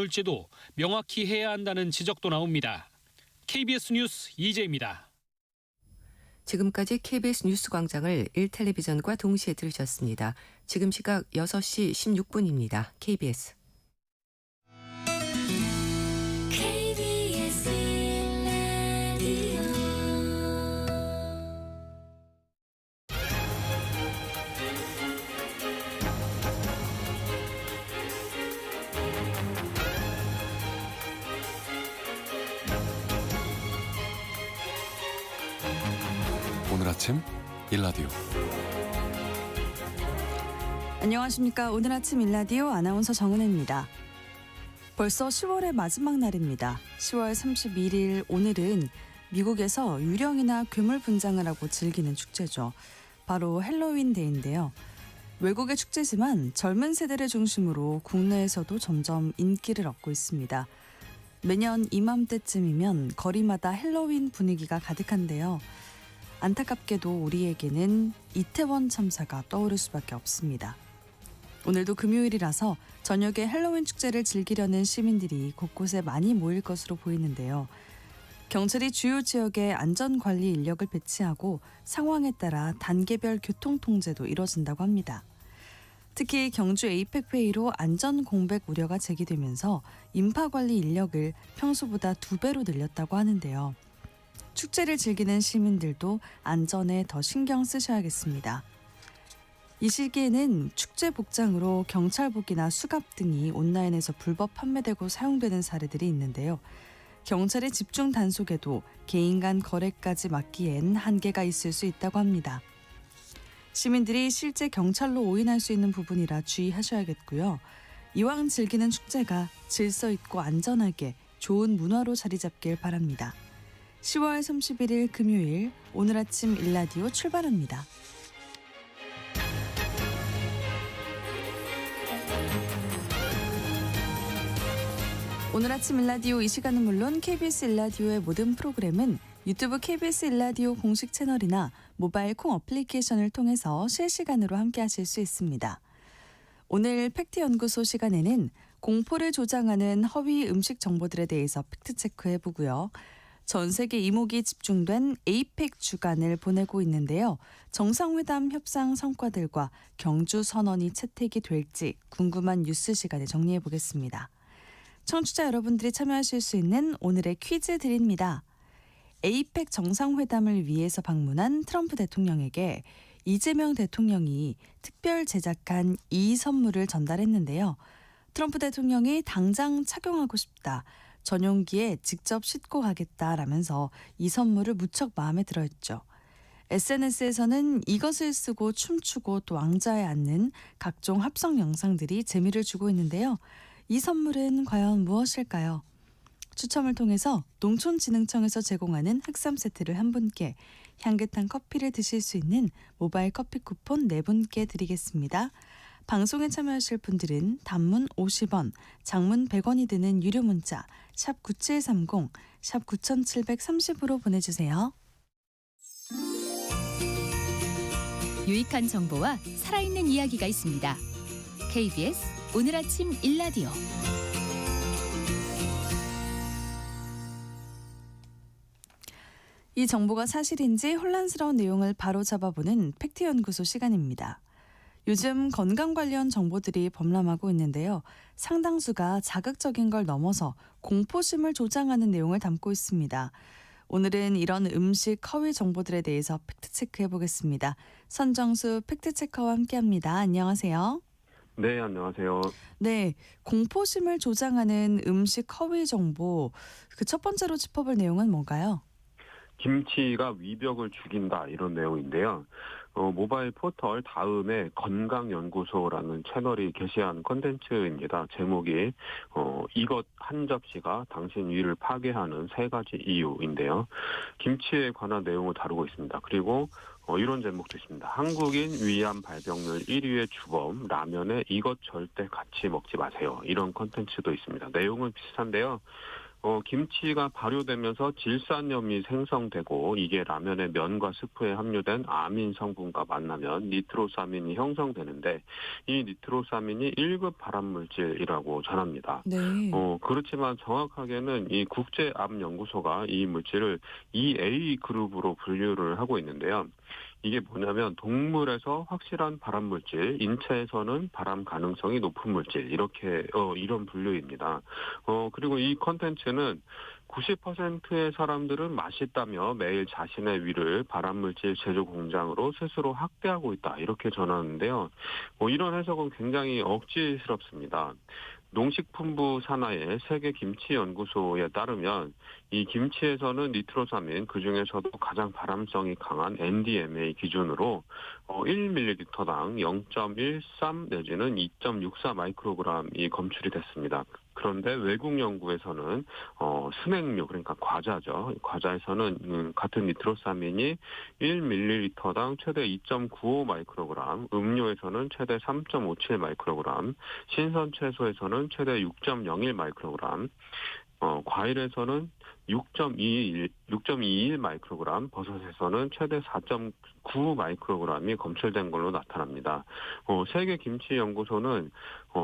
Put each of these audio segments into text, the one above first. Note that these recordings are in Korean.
일지도 명확히 해야 한다는 지적도 나옵니다. KBS 뉴스 이재입니다. 지금까지 KBS 뉴스 광장을 1텔레비전과 동시에 들으셨습니다. 지금 시각 6시 16분입니다. KBS. 오늘 아침 일라디오. 안녕하십니까. 오늘 아침 일라디오 아나운서 정은혜입니다. 벌써 10월의 마지막 날입니다. 10월 31일 오늘은 미국에서 유령이나 괴물 분장을 하고 즐기는 축제죠. 바로 헬로윈 데이인데요. 외국의 축제지만 젊은 세대를 중심으로 국내에서도 점점 인기를 얻고 있습니다. 매년 이맘때쯤이면 거리마다 헬로윈 분위기가 가득한데요. 안타깝게도 우리에게는 이태원 참사가 떠오를 수밖에 없습니다. 오늘도 금요일이라서 저녁에 헬로윈 축제를 즐기려는 시민들이 곳곳에 많이 모일 것으로 보이는데요. 경찰이 주요 지역에 안전관리 인력을 배치하고 상황에 따라 단계별 교통통제도 이뤄진다고 합니다. 특히 경주 에이펙회의로 안전공백 우려가 제기되면서 인파관리 인력을 평소보다 2배로 늘렸다고 하는데요. 축제를 즐기는 시민들도 안전에 더 신경 쓰셔야겠습니다. 이 시기에는 축제 복장으로 경찰복이나 수갑 등이 온라인에서 불법 판매되고 사용되는 사례들이 있는데요. 경찰의 집중 단속에도 개인 간 거래까지 막기엔 한계가 있을 수 있다고 합니다. 시민들이 실제 경찰로 오인할 수 있는 부분이라 주의하셔야겠고요. 이왕 즐기는 축제가 질서 있고 안전하게 좋은 문화로 자리 잡길 바랍니다. 10월 31일 금요일 오늘 아침 일라디오 출발합니다. 오늘 아침 일라디오 이 시간은 물론 KBS 일라디오의 모든 프로그램은 유튜브 KBS 일라디오 공식 채널이나 모바일 콩 어플리케이션을 통해서 실시간으로 함께하실 수 있습니다. 오늘 팩트연구소 시간에는 공포를 조장하는 허위 음식 정보들에 대해서 팩트체크해보고요. 전 세계 이목이 집중된 에이펙 주간을 보내고 있는데요. 정상회담 협상 성과들과 경주 선언이 채택이 될지 궁금한 뉴스 시간에 정리해보겠습니다. 청취자 여러분들이 참여하실 수 있는 오늘의 퀴즈 드립니다. 에이펙 정상회담을 위해서 방문한 트럼프 대통령에게 이재명 대통령이 특별 제작한 이 선물을 전달했는데요. 트럼프 대통령이 당장 착용하고 싶다. 전용기에 직접 싣고 가겠다라면서 이 선물을 무척 마음에 들어했죠. SNS에서는 이것을 쓰고 춤추고 또 왕좌에 앉는 각종 합성 영상들이 재미를 주고 있는데요. 이 선물은 과연 무엇일까요? 추첨을 통해서 농촌진흥청에서 제공하는 흑삼 세트를 한 분께, 향긋한 커피를 드실 수 있는 모바일 커피 쿠폰 4분께 드리겠습니다. 방송에 참여하실 분들은 단문 50원, 장문 100원이 드는 유료 문자 샵 9730, 샵 9730으로 보내주세요. 유익한 정보와 살아있는 이야기가 있습니다. KBS 오늘 아침 일라디오. 이 정보가 사실인지 혼란스러운 내용을 바로잡아보는 팩트연구소 시간입니다. 요즘 건강 관련 정보들이 범람하고 있는데요. 상당수가 자극적인 걸 넘어서 공포심을 조장하는 내용을 담고 있습니다. 오늘은 이런 음식 허위 정보들에 대해서 팩트체크해 보겠습니다. 선정수 팩트체커와 함께합니다. 안녕하세요. 네, 안녕하세요. 네, 공포심을 조장하는 음식 허위 정보. 그 첫 번째로 짚어볼 내용은 뭔가요? 김치가 위벽을 죽인다, 이런 내용인데요. 모바일 포털 다음에 건강연구소라는 채널이 게시한 콘텐츠입니다. 제목이 이것 한 접시가 당신 위를 파괴하는 3가지 이유인데요. 김치에 관한 내용을 다루고 있습니다. 그리고 이런 제목도 있습니다. 한국인 위암 발병률 1위의 주범, 라면에 이것 절대 같이 먹지 마세요. 이런 콘텐츠도 있습니다. 내용은 비슷한데요. 김치가 발효되면서 질산염이 생성되고 이게 라면의 면과 스프에 함유된 아민 성분과 만나면 니트로사민이 형성되는데 이 니트로사민이 1급 발암물질이라고 전합니다. 네. 그렇지만 정확하게는 이 국제암연구소가 이 물질을 EA 그룹으로 분류를 하고 있는데요. 이게 뭐냐면 동물에서 확실한 발암물질, 인체에서는 발암 가능성이 높은 물질 이렇게 이런 분류입니다. 그리고 이 컨텐츠는 90%의 사람들은 맛있다며 매일 자신의 위를 발암물질 제조 공장으로 스스로 학대하고 있다 이렇게 전하는데요. 이런 해석은 굉장히 억지스럽습니다. 농식품부 산하의 세계김치연구소에 따르면 이 김치에서는 니트로사민 그중에서도 가장 발암성이 강한 NDMA 기준으로 1ml당 0.13 내지는 2.64 마이크로그램이 검출이 됐습니다. 그런데 외국 연구에서는 스낵류 그러니까 과자죠. 과자에서는 같은 니트로사민이 1ml당 최대 2.95 마이크로그램, 음료에서는 최대 3.57 마이크로그램, 신선 채소에서는 최대 6.01 마이크로그램, 과일에서는 6.21 마이크로그램, 버섯에서는 최대 4.9 마이크로그램이 검출된 걸로 나타납니다. 세계김치연구소는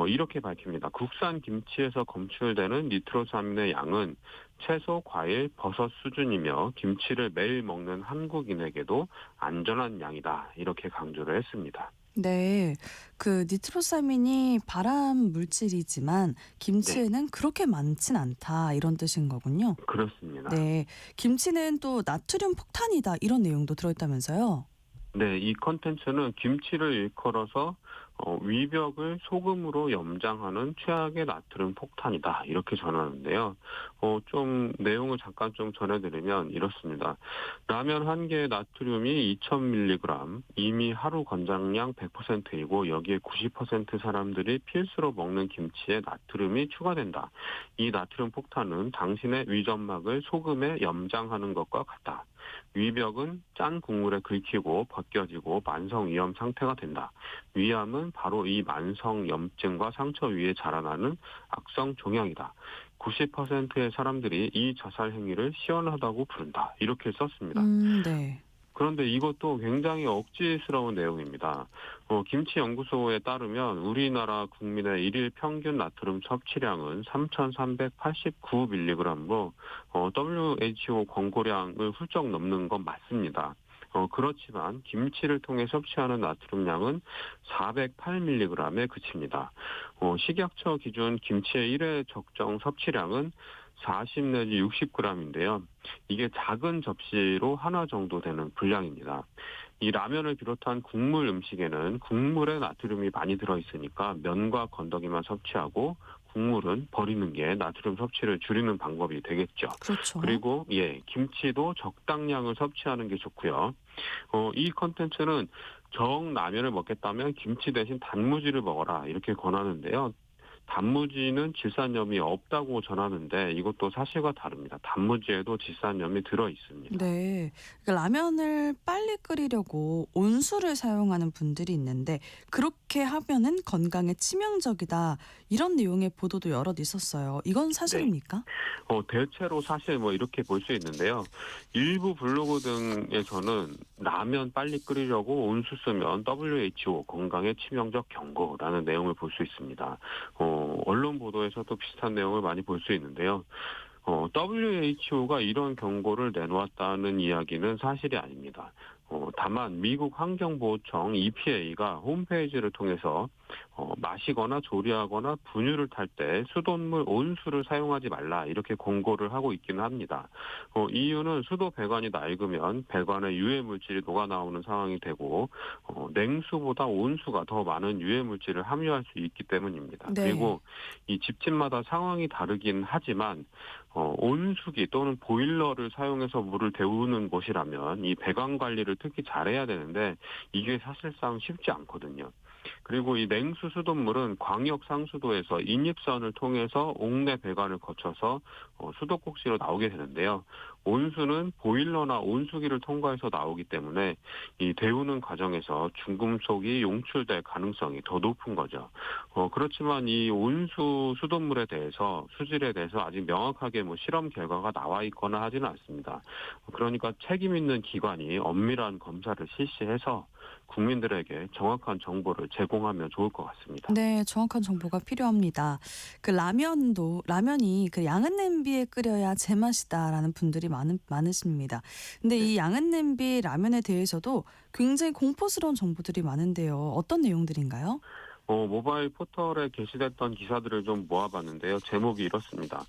이렇게 밝힙니다. 국산 김치에서 검출되는 니트로사민의 양은 채소, 과일, 버섯 수준이며 김치를 매일 먹는 한국인에게도 안전한 양이다. 이렇게 강조를 했습니다. 네. 그 니트로사민이 발암 물질이지만 김치에는 그렇게 많진 않다 이런 뜻인 거군요. 그렇습니다. 네. 김치는 또 나트륨 폭탄이다 이런 내용도 들어있다면서요. 네, 이 컨텐츠는 김치를 일컬어서 위벽을 소금으로 염장하는 최악의 나트륨 폭탄이다 이렇게 전하는데요. 좀 내용을 잠깐 좀 전해드리면 이렇습니다. 라면 한 개의 나트륨이 2000mg, 이미 하루 권장량 100%이고 여기에 90% 사람들이 필수로 먹는 김치에 나트륨이 추가된다. 이 나트륨 폭탄은 당신의 위점막을 소금에 염장하는 것과 같다. 위벽은 짠 국물에 긁히고 벗겨지고 만성위염 상태가 된다. 위암은 바로 이 만성염증과 상처 위에 자라나는 악성 종양이다. 90%의 사람들이 이 자살 행위를 시원하다고 부른다. 이렇게 썼습니다. 네. 그런데 이것도 굉장히 억지스러운 내용입니다. 김치연구소에 따르면 우리나라 국민의 일일 평균 나트륨 섭취량은 3,389mg로 WHO 권고량을 훌쩍 넘는 건 맞습니다. 그렇지만 김치를 통해 섭취하는 나트륨 양은 408mg에 그칩니다. 식약처 기준 김치의 1회 적정 섭취량은 40 내지 60g인데요. 이게 작은 접시로 하나 정도 되는 분량입니다. 이 라면을 비롯한 국물 음식에는 국물에 나트륨이 많이 들어있으니까 면과 건더기만 섭취하고 국물은 버리는 게 나트륨 섭취를 줄이는 방법이 되겠죠. 그렇죠. 그리고 김치도 적당량을 섭취하는 게 좋고요. 이 컨텐츠는 정 라면을 먹겠다면 김치 대신 단무지를 먹어라 이렇게 권하는데요. 단무지는 질산염이 없다고 전하는데 이것도 사실과 다릅니다. 단무지에도 질산염이 들어 있습니다. 네. 그러니까 라면을 빨리 끓이려고 온수를 사용하는 분들이 있는데 그렇게 하면은 건강에 치명적이다. 이런 내용의 보도도 여럿 있었어요. 이건 사실입니까? 대체로 사실 이렇게 볼 수 있는데요. 일부 블로그 등에서는 라면 빨리 끓이려고 온수 쓰면 WHO 건강에 치명적 경고라는 내용을 볼 수 있습니다. 언론 보도에서도 비슷한 내용을 많이 볼 수 있는데요. WHO가 이런 경고를 내놓았다는 이야기는 사실이 아닙니다. 다만 미국 환경보호청 EPA가 홈페이지를 통해서 마시거나 조리하거나 분유를 탈 때 수돗물 온수를 사용하지 말라 이렇게 공고를 하고 있기는 합니다. 이유는 수도 배관이 낡으면 배관에 유해 물질이 녹아나오는 상황이 되고 냉수보다 온수가 더 많은 유해 물질을 함유할 수 있기 때문입니다. 네. 그리고 이 집집마다 상황이 다르긴 하지만 온수기 또는 보일러를 사용해서 물을 데우는 곳이라면 이 배관 관리를 특히 잘해야 되는데 이게 사실상 쉽지 않거든요. 그리고 이 냉수 수돗물은 광역 상수도에서 인입선을 통해서 옥내 배관을 거쳐서 수도꼭지로 나오게 되는데요. 온수는 보일러나 온수기를 통과해서 나오기 때문에 이 데우는 과정에서 중금속이 용출될 가능성이 더 높은 거죠. 그렇지만 이 온수 수돗물에 대해서 수질에 대해서 아직 명확하게 실험 결과가 나와 있거나 하지는 않습니다. 그러니까 책임 있는 기관이 엄밀한 검사를 실시해서 국민들에게 정확한 정보를 제공하면 좋을 것 같습니다. 네, 정확한 정보가 필요합니다. 그 라면이 그 양은 냄비에 끓여야 제맛이다라는 분들이 많으십니다. 근데 이 양은 냄비 라면에 대해서도 굉장히 공포스러운 정보들이 많은데요. 어떤 내용들인가요? 모바일 포털에 게시됐던 기사들을 좀 모아봤는데요. 제목이 이렇습니다.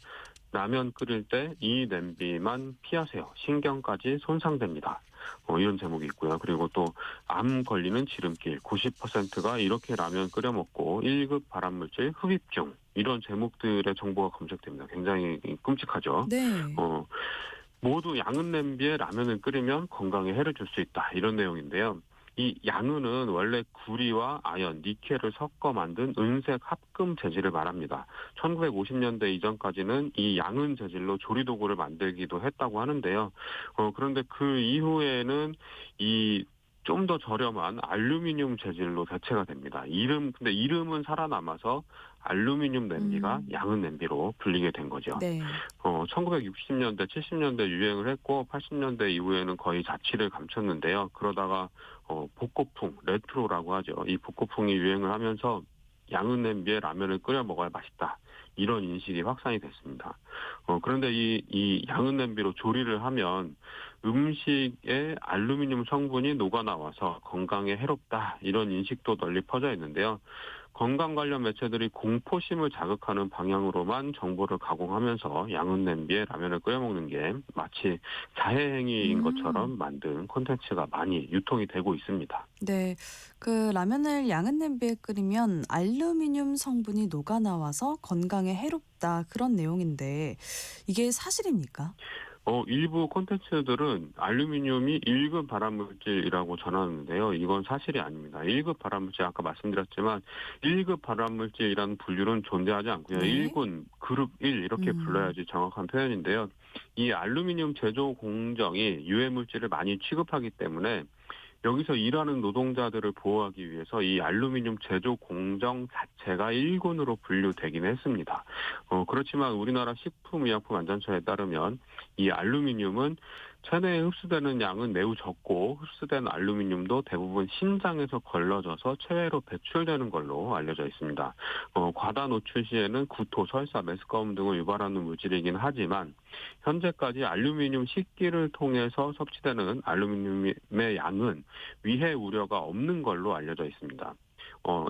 라면 끓일 때 이 냄비만 피하세요. 신경까지 손상됩니다. 이런 제목이 있고요. 그리고 또 암 걸리는 지름길 90%가 이렇게 라면 끓여 먹고 1급 발암물질 흡입 중, 이런 제목들의 정보가 검색됩니다. 굉장히 끔찍하죠. 네. 모두 양은 냄비에 라면을 끓이면 건강에 해를 줄 수 있다, 이런 내용인데요. 이 양은은 원래 구리와 아연, 니켈을 섞어 만든 은색 합금 재질을 말합니다. 1950년대 이전까지는 이 양은 재질로 조리도구를 만들기도 했다고 하는데요. 그런데 그 이후에는 이 좀 더 저렴한 알루미늄 재질로 대체가 됩니다. 근데 이름은 살아남아서 알루미늄 냄비가 양은 냄비로 불리게 된 거죠. 네. 1960년대, 70년대 유행을 했고 80년대 이후에는 거의 자취를 감췄는데요. 그러다가 복고풍, 레트로라고 하죠. 이 복고풍이 유행을 하면서 양은 냄비에 라면을 끓여 먹어야 맛있다, 이런 인식이 확산이 됐습니다. 그런데 이 양은 냄비로 조리를 하면 음식에 알루미늄 성분이 녹아나와서 건강에 해롭다, 이런 인식도 널리 퍼져 있는데요. 건강 관련 매체들이 공포심을 자극하는 방향으로만 정보를 가공하면서 양은 냄비에 라면을 끓여 먹는 게 마치 자해행위인 것처럼 만든 콘텐츠가 많이 유통이 되고 있습니다. 네. 그 라면을 양은 냄비에 끓이면 알루미늄 성분이 녹아나와서 건강에 해롭다, 그런 내용인데 이게 사실입니까? 일부 콘텐츠들은 알루미늄이 1급 발암물질이라고 전하는데요. 이건 사실이 아닙니다. 1급 발암물질, 아까 말씀드렸지만 1급 발암물질이라는 분류는 존재하지 않고요. 네. 1군, 그룹 1 이렇게 불러야지 정확한 표현인데요. 이 알루미늄 제조 공정이 유해물질을 많이 취급하기 때문에 여기서 일하는 노동자들을 보호하기 위해서 이 알루미늄 제조 공정 자체가 1군으로 분류되긴 했습니다. 그렇지만 우리나라 식품의약품안전처에 따르면 이 알루미늄은 체내에 흡수되는 양은 매우 적고 흡수된 알루미늄도 대부분 신장에서 걸러져서 체외로 배출되는 걸로 알려져 있습니다. 과다 노출 시에는 구토, 설사, 메스꺼움 등을 유발하는 물질이긴 하지만 현재까지 알루미늄 식기를 통해서 섭취되는 알루미늄의 양은 위해 우려가 없는 걸로 알려져 있습니다.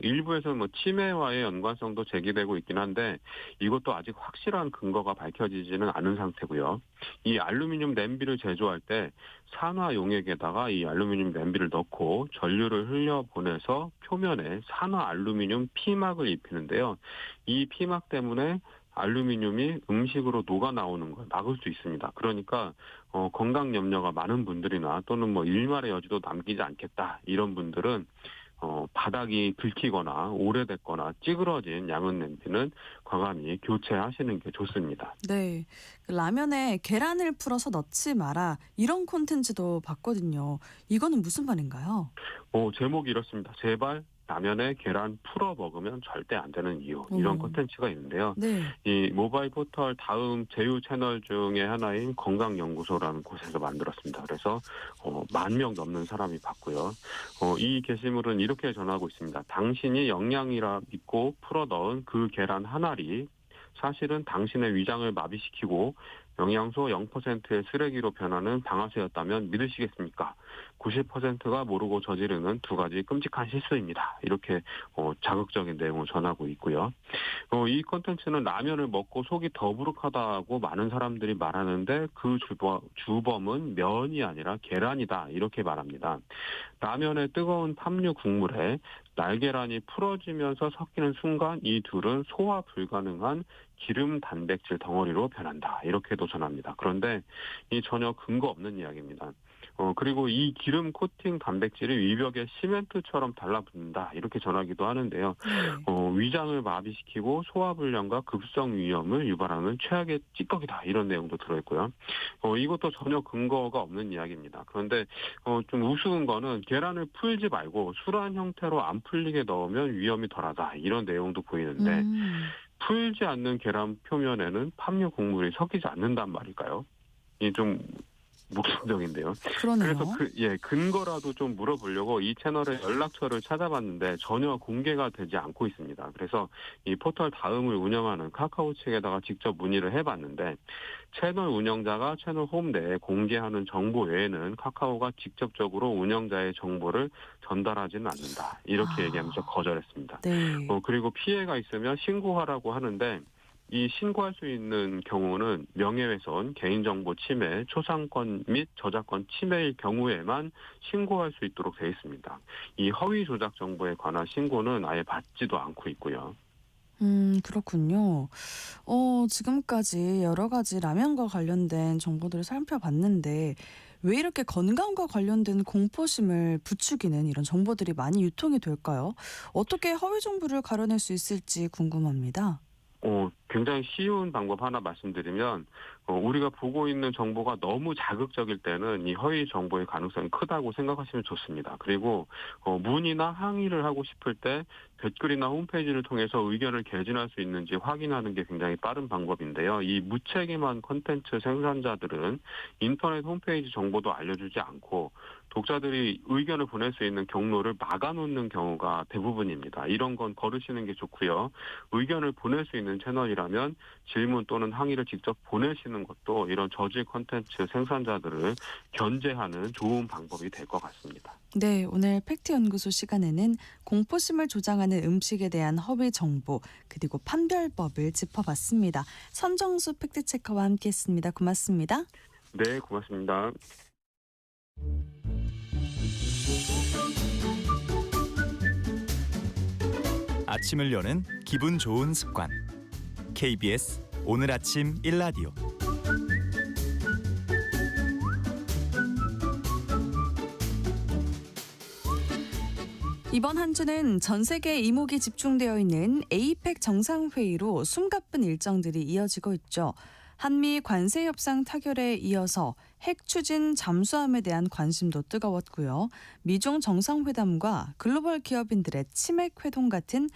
일부에서는 치매와의 연관성도 제기되고 있긴 한데 이것도 아직 확실한 근거가 밝혀지지는 않은 상태고요. 이 알루미늄 냄비를 제조할 때 산화 용액에다가 이 알루미늄 냄비를 넣고 전류를 흘려보내서 표면에 산화 알루미늄 피막을 입히는데요. 이 피막 때문에 알루미늄이 음식으로 녹아 나오는 걸 막을 수 있습니다. 그러니까 건강 염려가 많은 분들이나 또는 일말의 여지도 남기지 않겠다, 이런 분들은 바닥이 긁히거나 오래됐거나 찌그러진 양은 냄비는 과감히 교체하시는 게 좋습니다. 네. 그 라면에 계란을 풀어서 넣지 마라, 이런 콘텐츠도 봤거든요. 이거는 무슨 말인가요? 제목이 이렇습니다. 제발 라면에 계란 풀어 먹으면 절대 안 되는 이유, 이런 콘텐츠가 있는데요. 네. 이 모바일 포털 다음 제휴 채널 중에 하나인 건강연구소라는 곳에서 만들었습니다. 그래서 10,000명 넘는 사람이 봤고요. 이 게시물은 이렇게 전하고 있습니다. 당신이 영양이라 믿고 풀어 넣은 그 계란 한 알이 사실은 당신의 위장을 마비시키고 영양소 0%의 쓰레기로 변하는 방아쇠였다면 믿으시겠습니까? 90%가 모르고 저지르는 두 가지 끔찍한 실수입니다. 이렇게 자극적인 내용을 전하고 있고요. 이 콘텐츠는 라면을 먹고 속이 더부룩하다고 많은 사람들이 말하는데 그 주범은 면이 아니라 계란이다, 이렇게 말합니다. 라면의 뜨거운 팜유 국물에 날계란이 풀어지면서 섞이는 순간 이 둘은 소화 불가능한 기름 단백질 덩어리로 변한다, 이렇게도 전합니다. 그런데 이 전혀 근거 없는 이야기입니다. 그리고 이 기름 코팅 단백질이 위벽에 시멘트처럼 달라붙는다 이렇게 전하기도 하는데요. 위장을 마비시키고 소화불량과 급성 위염을 유발하는 최악의 찌꺼기다 이런 내용도 들어있고요. 이것도 전혀 근거가 없는 이야기입니다. 그런데 좀 우스운 거는 계란을 풀지 말고 술안 형태로 안 풀리게 넣으면 위험이 덜하다 이런 내용도 보이는데 풀지 않는 계란 표면에는 함유 곡물이 섞이지 않는단 말일까요? 이게 좀 묵성적인데요. 그러네요. 그래서 근거라도 좀 물어보려고 이 채널의 연락처를 찾아봤는데 전혀 공개가 되지 않고 있습니다. 그래서 이 포털 다음을 운영하는 카카오 측에다가 직접 문의를 해봤는데 채널 운영자가 채널 홈 내에 공개하는 정보 외에는 카카오가 직접적으로 운영자의 정보를 전달하지는 않는다. 이렇게 얘기하면서 거절했습니다. 네. 그리고 피해가 있으면 신고하라고 하는데 이 신고할 수 있는 경우는 명예훼손, 개인정보 침해, 초상권 및 저작권 침해일 경우에만 신고할 수 있도록 되어 있습니다. 이 허위 조작 정보에 관한 신고는 아예 받지도 않고 있고요. 그렇군요. 지금까지 여러 가지 라면과 관련된 정보들을 살펴봤는데 왜 이렇게 건강과 관련된 공포심을 부추기는 이런 정보들이 많이 유통이 될까요? 어떻게 허위 정보를 가려낼 수 있을지 궁금합니다. 굉장히 쉬운 방법 하나 말씀드리면 우리가 보고 있는 정보가 너무 자극적일 때는 이 허위 정보의 가능성이 크다고 생각하시면 좋습니다. 그리고 문의나 항의를 하고 싶을 때 댓글이나 홈페이지를 통해서 의견을 개진할 수 있는지 확인하는 게 굉장히 빠른 방법인데요. 이 무책임한 콘텐츠 생산자들은 인터넷 홈페이지 정보도 알려주지 않고 독자들이 의견을 보낼 수 있는 경로를 막아놓는 경우가 대부분입니다. 이런 건 거르시는 게 좋고요. 의견을 보낼 수 있는 채널이라면 질문 또는 항의를 직접 보내시는 것도 이런 저질 콘텐츠 생산자들을 견제하는 좋은 방법이 될 것 같습니다. 네, 오늘 팩트연구소 시간에는 공포심을 조장하는 음식에 대한 허위 정보 그리고 판별법을 짚어봤습니다. 선정수 팩트체커와 함께했습니다. 고맙습니다. 네, 고맙습니다. 아침을 여는 기분 좋은 습관. KBS 오늘 아침 일라디오. 이번 한 주는 전 세계 이목이 집중되어 있는 에이펙 정상회의로 숨가쁜 일정들이 이어지고 있죠. 한미 관세 협상 타결에 이어서 핵 추진 잠수함에 대한 관심도 뜨거웠고요. 미중 정상회담과 글로벌 기업인들의 치맥 회동 같은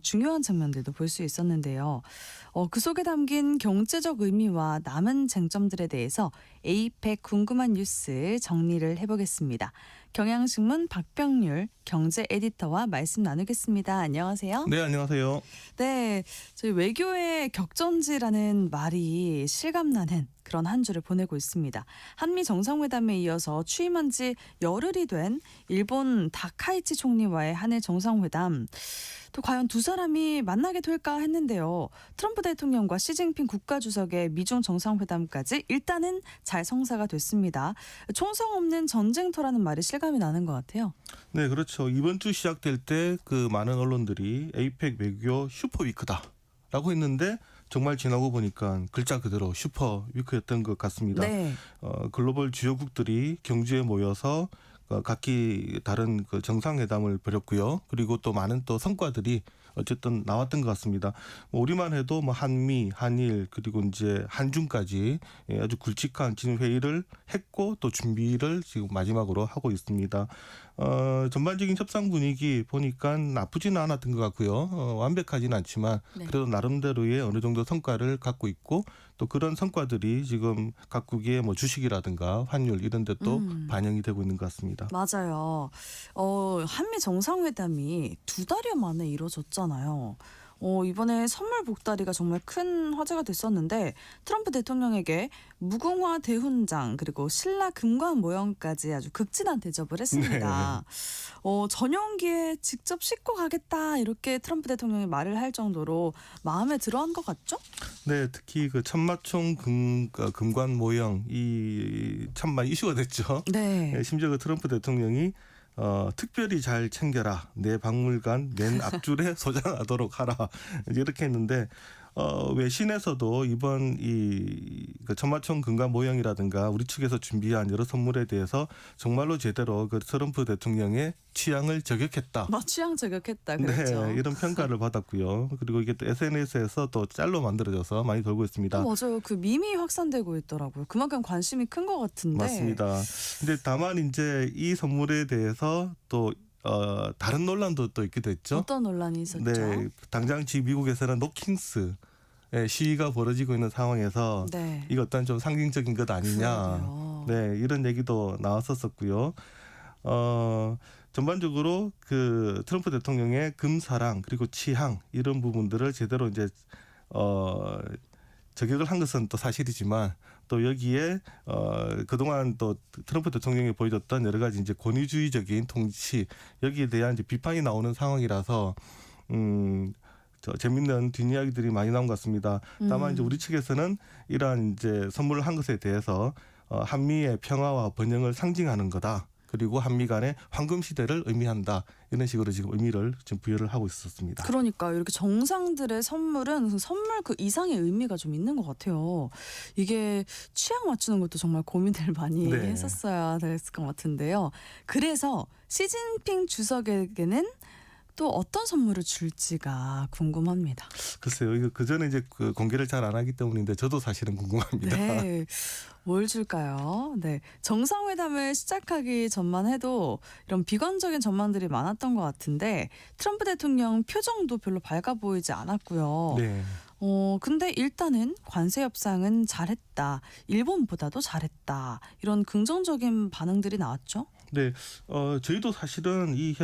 중요한 장면들도 볼 수 있었는데요. 그 속에 담긴 경제적 의미와 남은 쟁점들에 대해서 에이펙 궁금한 뉴스 정리를 해보겠습니다. 경향신문 박병률 경제 에디터와 말씀 나누겠습니다. 안녕하세요. 네, 안녕하세요. 네, 저희 외교의 격전지라는 말이 실감나는 그런 한 주를 보내고 있습니다. 한미 정상회담에 이어서 취임한 지 열흘이 된 일본 다카이치 총리와의 한일 정상회담, 또 과연 두 사람이 만나게 될까 했는데요. 트럼프 대통령과 시진핑 국가주석의 미중 정상회담까지 일단은 잘 성사가 됐습니다. 총성 없는 전쟁터라는 말이 실감이 나는 것 같아요. 네, 그렇죠. 이번 주 시작될 때 그 많은 언론들이 에이펙 외교 슈퍼위크다라고 했는데 정말 지나고 보니까 글자 그대로 슈퍼위크였던 것 같습니다. 네. 글로벌 주요국들이 경주에 모여서 각기 다른 그 정상회담을 벌였고요. 그리고 또 많은 또 성과들이 어쨌든 나왔던 것 같습니다. 우리만 해도 한미, 한일 그리고 이제 한중까지 아주 굵직한 지금 회의를 했고 또 준비를 지금 마지막으로 하고 있습니다. 전반적인 협상 분위기 보니까 나쁘지는 않았던 것 같고요. 완벽하지는 않지만 그래도 나름대로의 어느 정도 성과를 갖고 있고 또 그런 성과들이 지금 각국의 주식이라든가 환율 이런 데 또 반영이 되고 있는 것 같습니다. 맞아요. 한미 정상회담이 2달여 만에 이루어졌잖아요. 이번에 선물 복다리가 정말 큰 화제가 됐었는데 트럼프 대통령에게 무궁화 대훈장 그리고 신라 금관 모형까지 아주 극진한 대접을 했습니다. 전용기에 직접 싣고 가겠다 이렇게 트럼프 대통령이 말을 할 정도로 마음에 들어한 것 같죠? 네, 특히 그 천마총 금관 모형 이 참만 이슈가 됐죠. 네. 심지어 그 트럼프 대통령이 특별히 잘 챙겨라. 내 박물관 맨 앞줄에 소장하도록 하라. 이렇게 했는데 외신에서도 이번 그 천마총 금관 모형이라든가 우리 측에서 준비한 여러 선물에 대해서 정말로 제대로 그 트럼프 대통령의 취향을 저격했다. 취향 저격했다 그랬죠. 네, 이런 평가를 받았고요. 그리고 이게 또 SNS에서 또 짤로 만들어져서 많이 돌고 있습니다. 맞아요. 그 밈이 확산되고 있더라고요. 그만큼 관심이 큰 것 같은데. 맞습니다. 근데 다만 이제 이 선물에 대해서 또 다른 논란도 또 있게 됐죠. 어떤 논란이 있었죠? 네, 당장 지금 미국에서는 노킹스 시위가 벌어지고 있는 상황에서 네. 이거 어떤 좀 상징적인 것 아니냐. 그러게요. 네, 이런 얘기도 나왔었고요. 전반적으로 그 트럼프 대통령의 금사랑 그리고 취향 이런 부분들을 제대로 이제 저격을 한 것은 또 사실이지만 또 여기에 그동안 또 트럼프 대통령이 보여줬던 여러 가지 이제 권위주의적인 통치 여기에 대한 이제 비판이 나오는 상황이라서 재밌는 뒷이야기들이 많이 나온 것 같습니다. 다만 이제 우리 측에서는 이러한 이제 선물을 한 것에 대해서 한미의 평화와 번영을 상징하는 거다. 그리고 한미 간의 황금 시대를 의미한다. 이런 식으로 지금 의미를 지금 부여를 하고 있었습니다. 그러니까 이렇게 정상들의 선물은 선물 그 이상의 의미가 좀 있는 것 같아요. 이게 취향 맞추는 것도 정말 고민을 많이 네. 했었어야 됐을 것 같은데요. 그래서 시진핑 주석에게는 또 어떤 선물을 줄지가 궁금합니다. 글쎄요, 이거 그 전에 이제 그 공개를 잘 안 하기 때문인데 저도 사실은 궁금합니다. 네, 뭘 줄까요? 네, 정상회담을 시작하기 전만 해도 이런 비관적인 전망들이 많았던 것 같은데 트럼프 대통령 표정도 별로 밝아 보이지 않았고요. 네. 근데 일단은 관세 협상은 잘했다. 일본보다도 잘했다. 이런 긍정적인 반응들이 나왔죠. 네, 저희도 사실은 이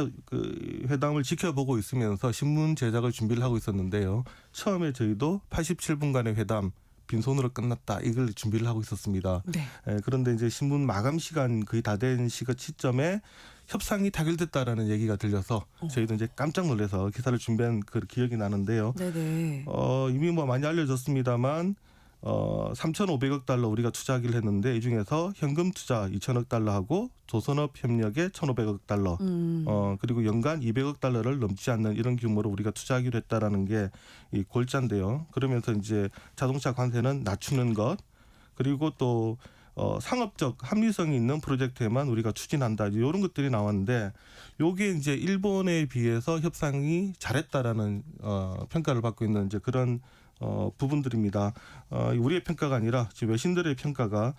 회담을 지켜보고 있으면서 신문 제작을 준비를 하고 있었는데요. 처음에 저희도 87분간의 회담 빈손으로 끝났다 이걸 준비를 하고 있었습니다. 네. 그런데 이제 신문 마감 시간 거의 다 된 시점에 협상이 타결됐다라는 얘기가 들려서 저희도 이제 깜짝 놀라서 기사를 준비한 그 기억이 나는데요. 네네. 이미 뭐 많이 알려졌습니다만 3,500억 달러 우리가 투자하기로 했는데 이 중에서 현금 투자 2,000억 달러하고 조선업 협력에 1,500억 달러 그리고 연간 200억 달러를 넘지 않는 이런 규모로 우리가 투자하기로 했다라는 게 이 골자인데요. 그러면서 이제 자동차 관세는 낮추는 것 그리고 또 상업적 합리성이 있는 프로젝트에만 우리가 추진한다 이런 것들이 나왔는데 요게 이제 일본에 비해서 협상이 잘했다라는 평가를 받고 있는 이제 그런 부분들입니다. 우리의 평가가 아니라 지금 외신들의 평가가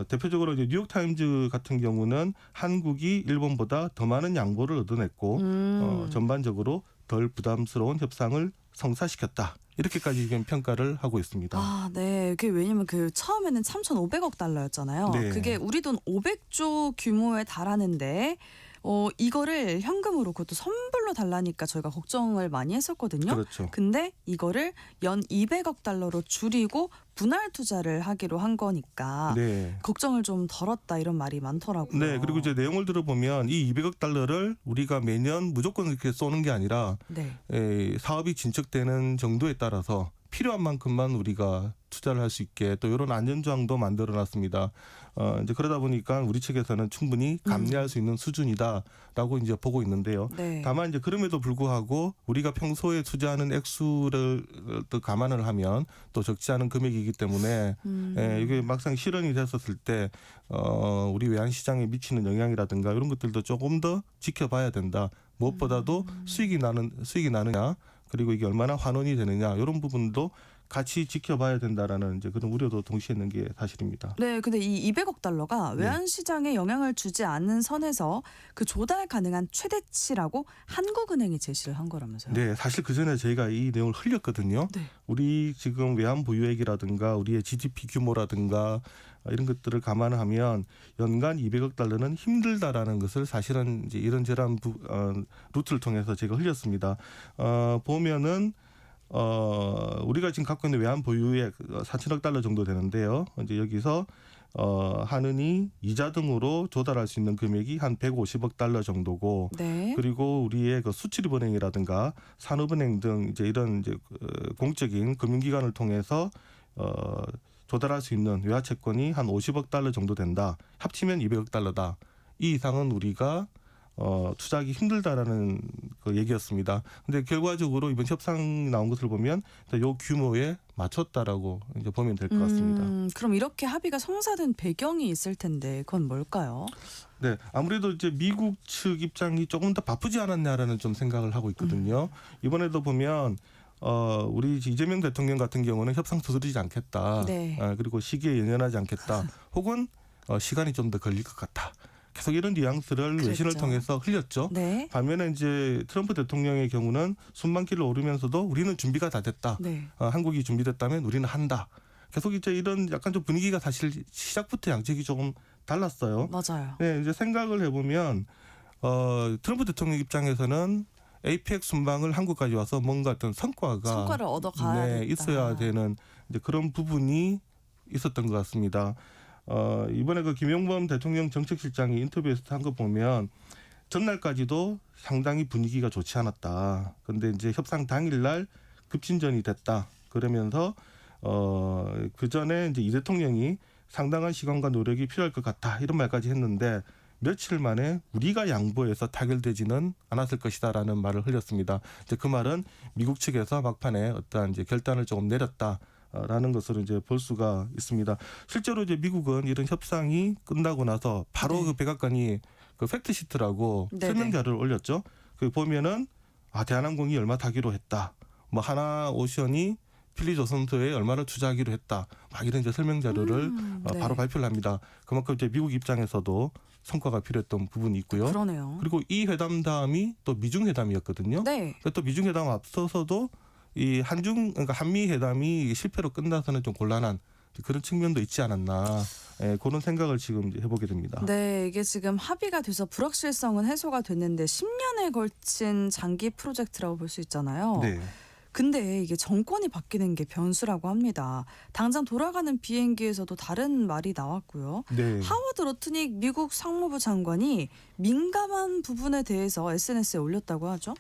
대표적으로 이제 뉴욕타임즈 같은 경우는 한국이 일본보다 더 많은 양보를 얻어냈고 전반적으로 덜 부담스러운 협상을 성사시켰다. 이렇게까지 지금 평가를 하고 있습니다. 아, 네. 그게 왜냐면 그 처음에는 3,500억 달러였잖아요. 네. 그게 우리 돈 500조 규모에 달하는데 이거를 현금으로 그것도 선불로 달라니까 저희가 걱정을 많이 했었거든요. 그렇죠. 근데 이거를 연 200억 달러로 줄이고 분할 투자를 하기로 한 거니까 네. 걱정을 좀 덜었다 이런 말이 많더라고요. 네, 그리고 이제 내용을 들어보면 이 200억 달러를 우리가 매년 무조건 이렇게 쏘는 게 아니라 네. 사업이 진척되는 정도에 따라서 필요한 만큼만 우리가 투자를 할 수 있게 또 이런 안전조항도 만들어놨습니다. 이제 그러다 보니까 우리 측에서는 충분히 감내할 수 있는 수준이다라고 이제 보고 있는데요. 네. 다만 이제 그럼에도 불구하고 우리가 평소에 투자하는 액수를 또 감안을 하면 또 적지 않은 금액이기 때문에 이게 막상 실현이 됐었을 때 우리 외환 시장에 미치는 영향이라든가 이런 것들도 조금 더 지켜봐야 된다. 무엇보다도 수익이 나느냐 그리고 이게 얼마나 환원이 되느냐 이런 부분도 같이 지켜봐야 된다라는 이제 그런 우려도 동시에 있는 게 사실입니다. 네, 근데 이 200억 달러가 외환 시장에 영향을 주지 않는 선에서 그 조달 가능한 최대치라고 한국은행이 제시를 한 거라면서요. 네, 사실 그 전에 저희가 이 내용을 흘렸거든요. 네. 우리 지금 외환 보유액이라든가 우리의 GDP 규모라든가 이런 것들을 감안을 하면 연간 200억 달러는 힘들다라는 것을 사실은 이제 이런저런 루트를 통해서 제가 흘렸습니다. 보면은 우리가 지금 갖고 있는 외환 보유액 4천억 달러 정도 되는데요. 이제 여기서 한은이 이자 등으로 조달할 수 있는 금액이 한 150억 달러 정도고, 네. 그리고 우리의 그 수출입은행이라든가 산업은행 등 이제 이런 이제 공적인 금융기관을 통해서 조달할 수 있는 외화 채권이 한 50억 달러 정도 된다. 합치면 200억 달러다. 이 이상은 우리가 투자하기 힘들다라는 그 얘기였습니다. 근데 결과적으로 이번 협상이 나온 것을 보면 요 규모에 맞췄다라고 이제 보면 될 것 같습니다. 그럼 이렇게 합의가 성사된 배경이 있을 텐데 그건 뭘까요? 네, 아무래도 이제 미국 측 입장이 조금 더 바쁘지 않았냐라는 좀 생각을 하고 있거든요. 이번에도 보면 우리 이재명 대통령 같은 경우는 협상 두드리지 않겠다. 네. 그리고 시기에 연연하지 않겠다. 혹은 시간이 좀 더 걸릴 것 같다. 계속 이런 뉘앙스를 그랬죠. 외신을 통해서 흘렸죠. 네. 반면에 이제 트럼프 대통령의 경우는 순방길을 오르면서도 우리는 준비가 다 됐다. 네. 한국이 준비됐다면 우리는 한다. 계속 이제 이런 약간 좀 분위기가 사실 시작부터 양측이 조금 달랐어요. 맞아요. 네, 이제 생각을 해보면 트럼프 대통령 입장에서는 APEC 순방을 한국까지 와서 뭔가 어떤 성과를 얻어가야 있어야 되는 이제 그런 부분이 있었던 것 같습니다. 이번에 그 김용범 대통령 정책실장이 인터뷰에서 한 거 보면 전날까지도 상당히 분위기가 좋지 않았다. 그런데 이제 협상 당일날 급진전이 됐다. 그러면서 그 전에 이제 이 대통령이 상당한 시간과 노력이 필요할 것 같다. 이런 말까지 했는데 며칠 만에 우리가 양보해서 타결되지는 않았을 것이다라는 말을 흘렸습니다. 이제 그 말은 미국 측에서 막판에 어떠한 이제 결단을 조금 내렸다라는 것으로 이제 볼 수가 있습니다. 실제로 이제 미국은 이런 협상이 끝나고 나서 바로 네. 그 백악관이 그 팩트시트라고 네네. 설명 자료를 올렸죠. 그 보면은 대한항공이 얼마 타기로 했다. 뭐 하나오션이 필리조선소에 얼마를 투자하기로 했다. 막 이런 이제 설명 자료를 네. 바로 발표를 합니다. 그만큼 이제 미국 입장에서도 성과가 필요했던 부분이 있고요. 그러네요. 그리고 이 회담 다음이 또 미중 회담이었거든요. 네. 또 미중 회담 앞서서도 이 그러니까 한미 회담이 실패로 끝나서는 좀 곤란한 그런 측면도 있지 않았나. 그런 생각을 지금 이제 해보게 됩니다. 네, 이게 지금 합의가 돼서 불확실성은 해소가 됐는데 10년에 걸친 장기 프로젝트라고 볼 수 있잖아요. 네. 근데 이게 정권이 바뀌는 게 변수라고 합니다. 당장 돌아가는 비행기에서도 다른 말이 나왔고요. 네. 하워드 러트닉 미국 상무부 장관이 민감한 부분에 대해서 SNS에 올렸다고 하죠.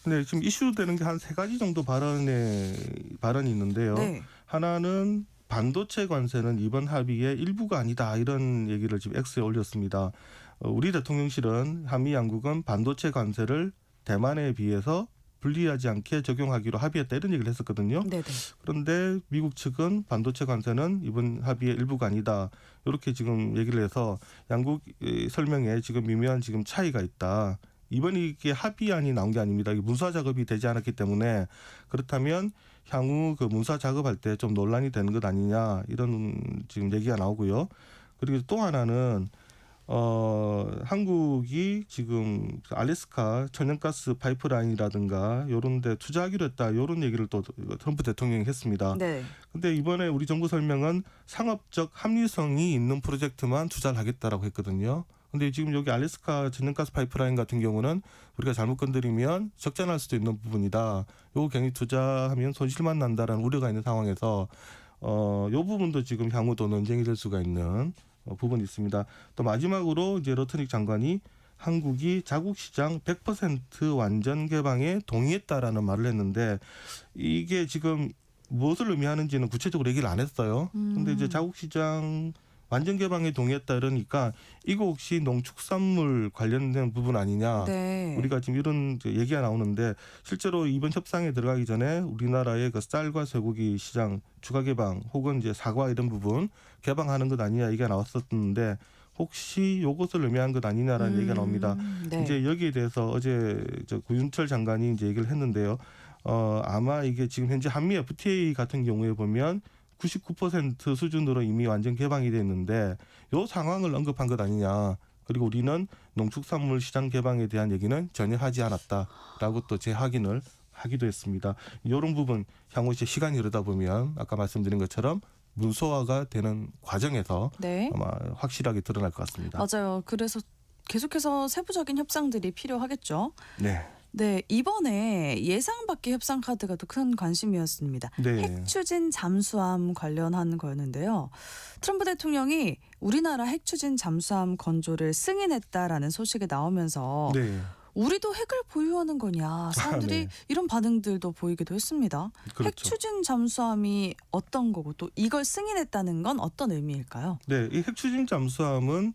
네, 지금 이슈되는 게 한 3가지 정도 발언이 있는데요. 네. 하나는 반도체 관세는 이번 합의의 일부가 아니다. 이런 얘기를 지금 X에 올렸습니다. 우리 대통령실은 한미 양국은 반도체 관세를 대만에 비해서 불리하지 않게 적용하기로 합의했다 이런 얘기를 했었거든요. 네네. 그런데 미국 측은 반도체 관세는 이번 합의의 일부가 아니다. 이렇게 지금 얘기를 해서 양국 설명에 지금 미묘한 지금 차이가 있다. 이번 이게 합의안이 나온 게 아닙니다. 이게 문서 작업이 되지 않았기 때문에 그렇다면 향후 그 문서 작업할 때 좀 논란이 되는 것 아니냐 이런 지금 얘기가 나오고요. 그리고 또 하나는 한국이 지금 알래스카 천연가스 파이프라인이라든가 이런 데 투자하기로 했다. 이런 얘기를 또 트럼프 대통령이 했습니다. 네. 근데 이번에 우리 정부 설명은 상업적 합리성이 있는 프로젝트만 투자를 하겠다라고 했거든요. 근데 지금 여기 알래스카 천연가스 파이프라인 같은 경우는 우리가 잘못 건드리면 적자날 수도 있는 부분이다. 요거 괜히 투자하면 손실만 난다라는 우려가 있는 상황에서 요 부분도 지금 향후도 논쟁이 될 수가 있는 부분이 있습니다. 또 마지막으로 이제 러트닉 장관이 한국이 자국 시장 100% 완전 개방에 동의했다라는 말을 했는데 이게 지금 무엇을 의미하는지는 구체적으로 얘기를 안 했어요. 근데 이제 자국 시장 완전 개방에 동의했다 이러니까 이거 혹시 농축산물 관련된 부분 아니냐. 네. 우리가 지금 이런 얘기가 나오는데 실제로 이번 협상에 들어가기 전에 우리나라의 그 쌀과 쇠고기 시장 추가 개방 혹은 이제 사과 이런 부분 개방하는 것 아니냐 얘기가 나왔었는데 혹시 이것을 의미한 것 아니냐라는 얘기가 나옵니다. 네. 이제 여기에 대해서 어제 구윤철 장관이 이제 얘기를 했는데요. 아마 이게 지금 현재 한미 FTA 같은 경우에 보면 99% 수준으로 이미 완전 개방이 됐는데 이 상황을 언급한 것 아니냐. 그리고 우리는 농축산물 시장 개방에 대한 얘기는 전혀 하지 않았다라고 또 재확인을 하기도 했습니다. 이런 부분 향후 이제 시간이 흐르다 보면 아까 말씀드린 것처럼 문서화가 되는 과정에서 네. 아마 확실하게 드러날 것 같습니다. 맞아요. 그래서 계속해서 세부적인 협상들이 필요하겠죠. 네. 네, 이번에 예상 밖의 협상 카드가 또 큰 관심이었습니다. 네. 핵추진 잠수함 관련한 거였는데요. 트럼프 대통령이 우리나라 핵추진 잠수함 건조를 승인했다라는 소식이 나오면서 네. 우리도 핵을 보유하는 거냐 사람들이 네. 이런 반응들도 보이기도 했습니다. 그렇죠. 핵추진 잠수함이 어떤 거고 또 이걸 승인했다는 건 어떤 의미일까요? 네, 이 핵추진 잠수함은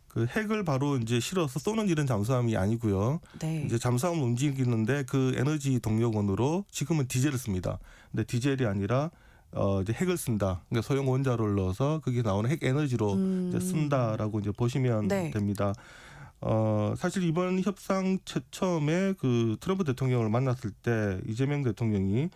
그 핵을 바로 이제 실어서 쏘는 이런 잠수함이 아니고요. 네. 이제 잠수함을 움직이는데 그 에너지 동력원으로 지금은 디젤을 씁니다. 근데 디젤이 아니라 이제 핵을 쓴다. 그러니까 소형 원자로를 넣어서 거기에 나오는 핵 에너지로 이제 쓴다라고 이제 보시면 네. 됩니다. 사실 이번 협상 처음에 그 트럼프 대통령을 만났을 때 이재명 대통령이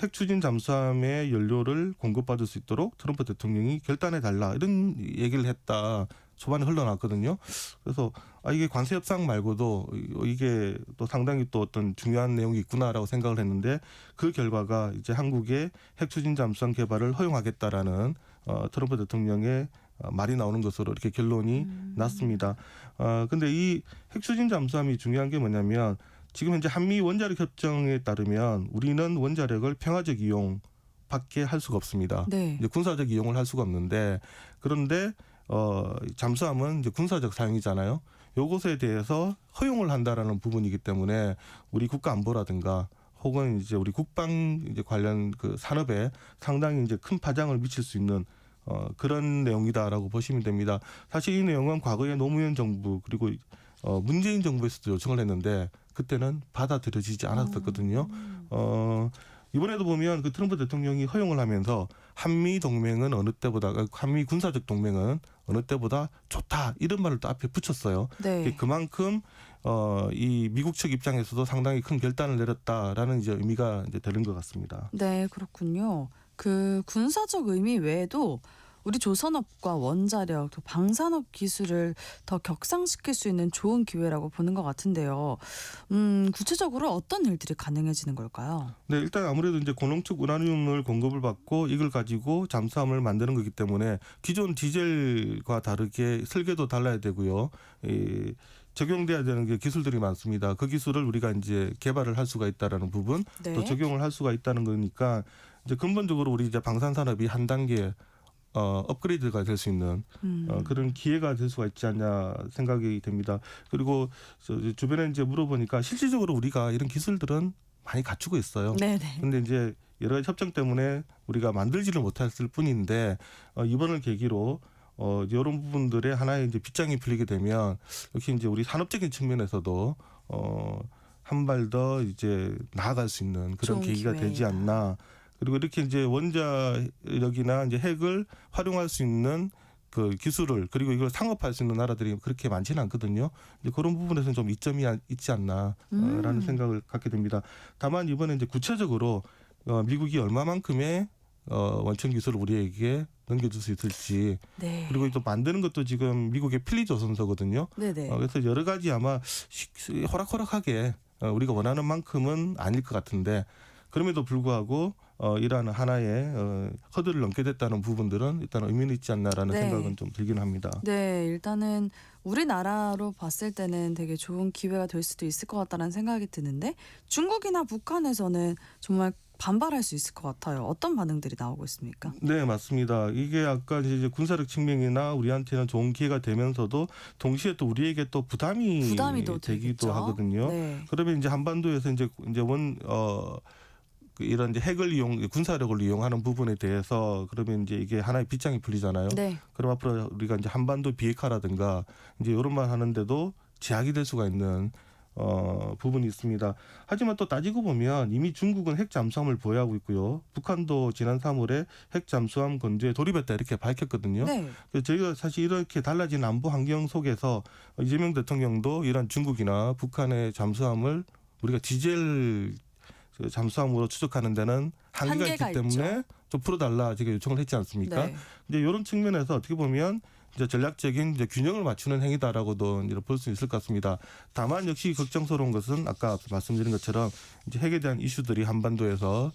핵 추진 잠수함의 연료를 공급받을 수 있도록 트럼프 대통령이 결단해 달라 이런 얘기를 했다. 초반에 흘러났거든요. 그래서 이게 관세 협상 말고도 이게 또 상당히 또 어떤 중요한 내용이 있구나라고 생각을 했는데 그 결과가 이제 한국의 핵 추진 잠수함 개발을 허용하겠다라는 트럼프 대통령의 말이 나오는 것으로 이렇게 결론이 났습니다. 근데 이 핵 추진 잠수함이 중요한 게 뭐냐면 지금 현재 한미 원자력 협정에 따르면 우리는 원자력을 평화적 이용밖에 할 수가 없습니다. 네. 이제 군사적 이용을 할 수가 없는데 그런데 잠수함은 이제 군사적 사용이잖아요. 요것에 대해서 허용을 한다라는 부분이기 때문에 우리 국가 안보라든가 혹은 이제 우리 국방 이제 관련 그 산업에 상당히 이제 큰 파장을 미칠 수 있는 그런 내용이다라고 보시면 됩니다. 사실 이 내용은 과거에 노무현 정부 그리고 문재인 정부에서도 요청을 했는데 그때는 받아들여지지 않았었거든요. 이번에도 보면 그 트럼프 대통령이 허용을 하면서 한미 동맹은 어느 때보다 한미 군사적 동맹은 어느 때보다 좋다 이런 말을 또 앞에 붙였어요. 네. 그만큼 이 미국 측 입장에서도 상당히 큰 결단을 내렸다라는 이제 의미가 이제 되는 것 같습니다. 네, 그렇군요. 그 군사적 의미 외에도 우리 조선업과 원자력, 또 방산업 기술을 더 격상시킬 수 있는 좋은 기회라고 보는 것 같은데요. 구체적으로 어떤 일들이 가능해지는 걸까요? 네, 일단 아무래도 이제 고농축 우라늄을 공급을 받고 이걸 가지고 잠수함을 만드는 거기 때문에 기존 디젤과 다르게 설계도 달라야 되고요. 적용돼야 되는 게 기술들이 많습니다. 그 기술을 우리가 이제 개발을 할 수가 있다라는 부분, 네. 또 적용을 할 수가 있다는 거니까 이제 근본적으로 우리 이제 방산 산업이 한 단계 업그레이드가 될 수 있는 그런 기회가 될 수가 있지 않냐 생각이 됩니다. 그리고 주변에 이제 물어보니까 실질적으로 우리가 이런 기술들은 많이 갖추고 있어요. 네네. 근데 이제 여러 가지 협정 때문에 우리가 만들지를 못했을 뿐인데 이번을 계기로 이런 부분들에 하나의 이제 빗장이 풀리게 되면 역시 이제 우리 산업적인 측면에서도 한 발 더 이제 나아갈 수 있는 그런 좋은 계기가 기회다. 되지 않나. 그리고 이렇게 이제 원자력이나 이제 핵을 활용할 수 있는 그 기술을 그리고 이걸 상업화할 수 있는 나라들이 그렇게 많지는 않거든요. 이제 그런 부분에서는 좀 이점이 있지 않나라는 생각을 갖게 됩니다. 다만 이번에 이제 구체적으로 미국이 얼마만큼의 원천 기술을 우리에게 넘겨줄 수 있을지 네. 그리고 또 만드는 것도 지금 미국의 필리조선소거든요. 네네. 그래서 여러 가지 아마 호락호락하게 우리가 원하는 만큼은 아닐 것 같은데 그럼에도 불구하고 이러한 하나의 허들을 넘게 됐다는 부분들은 일단 의미는 있지 않나라는 네. 생각은 좀 들긴 합니다. 네, 일단은 우리나라로 봤을 때는 되게 좋은 기회가 될 수도 있을 것 같다는 생각이 드는데 중국이나 북한에서는 정말 반발할 수 있을 것 같아요. 어떤 반응들이 나오고 있습니까? 네, 맞습니다. 이게 아까 이제 군사력 측면이나 우리한테는 좋은 기회가 되면서도 동시에 또 우리에게 또 부담이 또 되기도 되겠죠. 하거든요. 네. 그러면 이제 한반도에서 이제 이런 이제 핵을 군사력을 이용하는 부분에 대해서 그러면 이제 이게 하나의 빗장이 풀리잖아요. 네. 그럼 앞으로 우리가 이제 한반도 비핵화라든가 이제 이런 말 하는데도 제약이 될 수가 있는 부분이 있습니다. 하지만 또 따지고 보면 이미 중국은 핵 잠수함을 보유하고 있고요. 북한도 지난 3월에 핵 잠수함 건조에 돌입했다 이렇게 밝혔거든요. 네. 그래서 저희가 사실 이렇게 달라진 안보 환경 속에서 이재명 대통령도 이런 중국이나 북한의 잠수함을 우리가 디젤 잠수함으로 추적하는 데는 한계가 있기 때문에 좀 풀어달라 제가 요청을 했지 않습니까? 네. 이제 이런 측면에서 어떻게 보면 이제 전략적인 이제 균형을 맞추는 행위다라고도 이제 볼 수 있을 것 같습니다. 다만 역시 걱정스러운 것은 아까 말씀드린 것처럼 이제 핵에 대한 이슈들이 한반도에서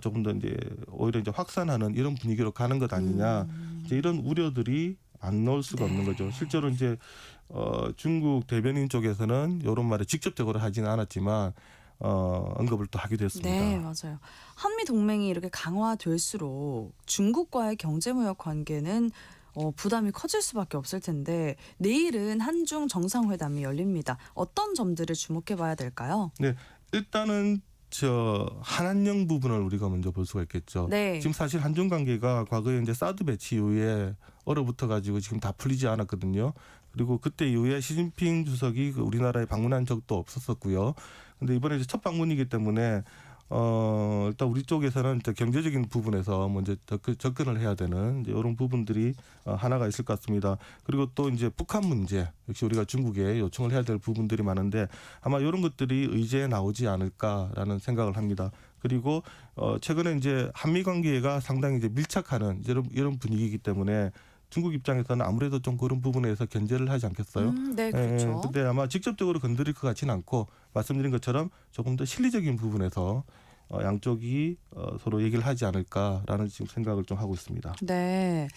조금 더 이제 오히려 이제 확산하는 이런 분위기로 가는 것 아니냐 이제 이런 우려들이 안 나올 수가 없는 거죠. 실제로 이제 중국 대변인 쪽에서는 이런 말을 직접적으로 하지는 않았지만. 언급을 또 하게 됐습니다. 네, 맞아요. 한미 동맹이 이렇게 강화될수록 중국과의 경제무역 관계는 부담이 커질 수밖에 없을 텐데 내일은 한중 정상회담이 열립니다. 어떤 점들을 주목해봐야 될까요? 네, 일단은 한한령 부분을 우리가 먼저 볼 수가 있겠죠. 네. 지금 사실 한중 관계가 과거에 이제 사드 배치 이후에 얼어붙어 가지고 지금 다 풀리지 않았거든요. 그리고 그때 이후에 시진핑 주석이 우리나라에 방문한 적도 없었었고요. 근데 이번에 이제 첫 방문이기 때문에 일단 우리 쪽에서는 일단 경제적인 부분에서 먼저 접근을 해야 되는 이제 이런 부분들이 하나가 있을 것 같습니다. 그리고 또 이제 북한 문제 역시 우리가 중국에 요청을 해야 될 부분들이 많은데 아마 이런 것들이 의제에 나오지 않을까라는 생각을 합니다. 그리고 최근에 이제 한미 관계가 상당히 이제 밀착하는 이런 분위기이기 때문에 중국 입장에서는 아무래도 좀 그런 부분에서 견제를 하지 않겠어요? 네, 그렇죠. 근데 아마 직접적으로 건드릴 것 같지는 않고 말씀드린 것처럼 조금 더 실리적인 부분에서 양쪽이 서로 얘기를 하지 않을까라는 지금 생각을 좀 하고 있습니다. 네.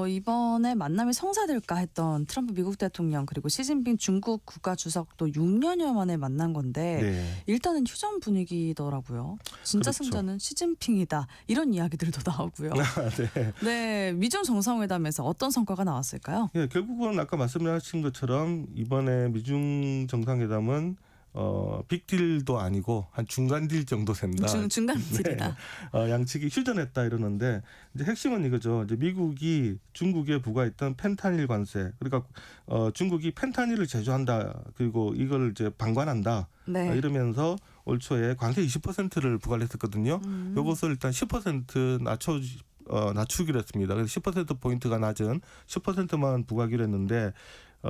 이번에 만남이 성사될까 했던 트럼프 미국 대통령 그리고 시진핑 중국 국가주석도 6년여 만에 만난 건데 네. 일단은 휴전 분위기더라고요. 진짜 그렇죠. 승자는 시진핑이다. 이런 이야기들도 나오고요. 네. 네. 미중 정상회담에서 어떤 성과가 나왔을까요? 예, 결국은 아까 말씀하신 것처럼 이번에 미중 정상회담은 빅딜도 아니고 한 중간 딜 정도 된다. 중간 딜이다. 양측이 휴전했다 이러는데 이제 핵심은 이거죠. 이제 미국이 중국에 부과했던 펜타닐 관세, 그러니까 중국이 펜타닐을 제조한다 그리고 이걸 이제 방관한다 네. 이러면서 올 초에 관세 20%를 부과를 했었거든요. 이것을 일단 10% 낮추기로 했습니다. 그래서 10% 포인트가 낮은 10%만 부과하기로 했는데.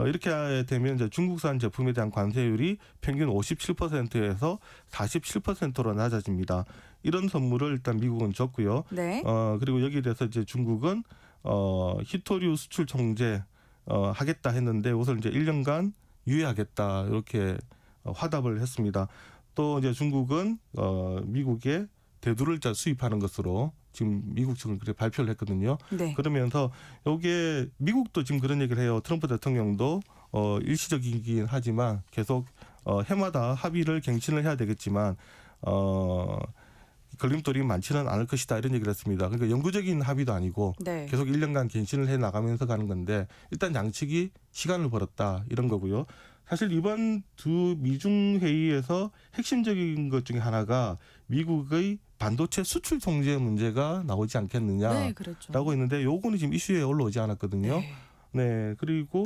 이렇게 되면 이제 중국산 제품에 대한 관세율이 평균 57%에서 47%로 낮아집니다. 이런 선물을 일단 미국은 줬고요. 네. 그리고 여기에 대해서 이제 중국은 히토류 수출 통제 하겠다 했는데 이것을 이제 1년간 유예하겠다 이렇게 화답을 했습니다. 또 이제 중국은 미국에 대두를 수입하는 것으로 지금 미국 측은 그렇게 발표를 했거든요. 네. 그러면서 여기에 미국도 지금 그런 얘기를 해요. 트럼프 대통령도 일시적이긴 하지만 계속 해마다 합의를 갱신을 해야 되겠지만 걸림돌이 많지는 않을 것이다 이런 얘기를 했습니다. 그러니까 영구적인 합의도 아니고 네. 계속 1년간 갱신을 해 나가면서 가는 건데 일단 양측이 시간을 벌었다 이런 거고요. 사실 이번 두 미중 회의에서 핵심적인 것 중에 하나가 미국의 반도체 수출 통제 문제가 나오지 않겠느냐라고 네, 그렇죠. 했는데 요거는 지금 이슈에 올라오지 않았거든요. 네. 네, 그리고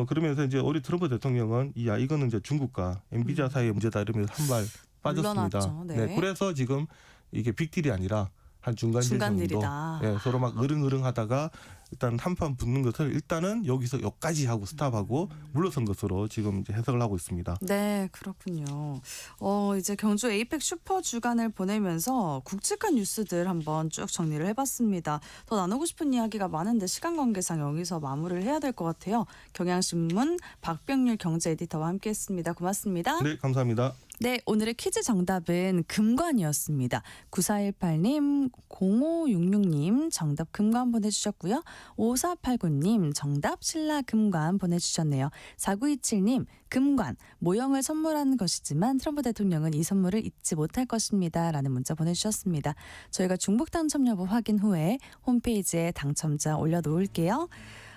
그러면서 이제 우리 트럼프 대통령은 이거는 이제 중국과 엔비디아 사이의 문제다 이러면서 한 발 빠졌습니다. 물러났죠. 네. 그래서 지금 이게 빅딜이 아니라 한 중간딜 정도 중간딜이다. 예, 서로 막 으릉으릉하다가 일단 한판 붙는 것을 일단은 여기서 여기까지 하고 스탑하고 물러선 것으로 지금 이제 해석을 하고 있습니다. 네, 그렇군요. 이제 경주 에이펙 슈퍼 주간을 보내면서 굵직한 뉴스들 한번 쭉 정리를 해봤습니다. 더 나누고 싶은 이야기가 많은데 시간 관계상 여기서 마무리를 해야 될 것 같아요. 경향신문 박병률 경제 에디터와 함께했습니다. 고맙습니다. 네, 감사합니다. 네, 오늘의 퀴즈 정답은 금관이었습니다. 9418님, 0566님 정답 금관 보내주셨고요. 5489님 정답 신라 금관 보내주셨네요. 4927님 금관, 모형을 선물하는 것이지만 트럼프 대통령은 이 선물을 잊지 못할 것입니다. 라는 문자 보내주셨습니다. 저희가 중복 당첨 여부 확인 후에 홈페이지에 당첨자 올려놓을게요.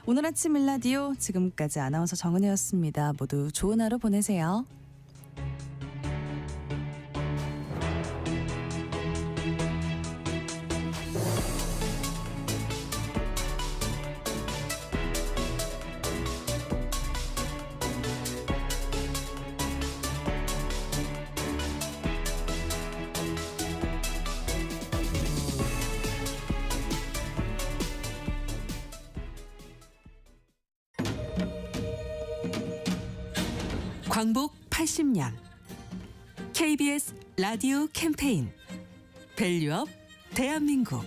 오늘 아침 일라디오 지금까지 아나운서 정은혜였습니다. 모두 좋은 하루 보내세요. 광복 80년 KBS 라디오 캠페인 밸류업 대한민국